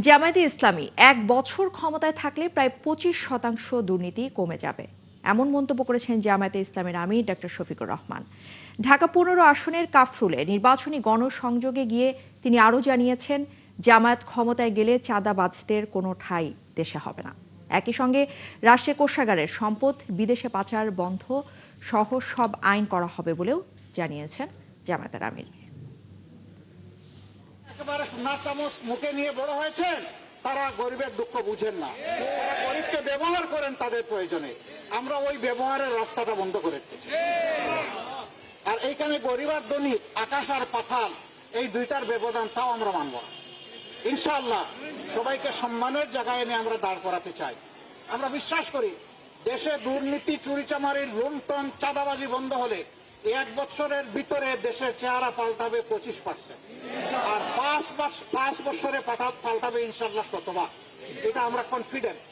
জামায়াতে ইসলামী এক বছর ক্ষমতায় থাকলে প্রায় 25% দুর্নীতি কমে যাবে, এমন মন্তব্য করেছেন জামায়াতে ইসলামীর আমির ডক্টর শফিকুর রহমান। ঢাকা 15 আসনের কাফরুলে নির্বাচনী গণসংযোগে গিয়ে তিনি আরও জানিয়েছেন, জামায়াত ক্ষমতায় গেলে চাঁদাবাজদের কোনো ঠাঁই দেশে হবে না। একই সঙ্গে রাষ্ট্রের কোষাগারের সম্পদ বিদেশে পাচার বন্ধ সহ সব আইন করা হবে বলেও জানিয়েছেন জামায়াতের আমির। একেবারে সোনার চামচ মুখে নিয়ে বড় হয়েছেন, তারা গরিবের দুঃখ বুঝেন না। তারা গরিবকে ব্যবহার করেন তাদের প্রয়োজনে। আমরা ওই ব্যবহারের রাস্তাটা বন্ধ করে দিচ্ছি। আর এইখানে গরিব আর ধনী, আকাশ আর পাতাল, এই দুইটার ব্যবধান, তাও আমরা মানব না। ইনশাআল্লাহ সবাইকে সম্মানের জায়গায় এনে আমরা দাঁড় করাতে চাই। আমরা বিশ্বাস করি দেশে দুর্নীতি, চুরিচামারি, লুণ্ঠন, চাঁদাবাজি বন্ধ হলে এক বছরের ভিতরে দেশের চেহারা পাল্টাবে 25%, আর 5 বছরে পাল্টাবে ইনশাআল্লাহ 100 ভাগ। এটা আমরা কনফিডেন্ট।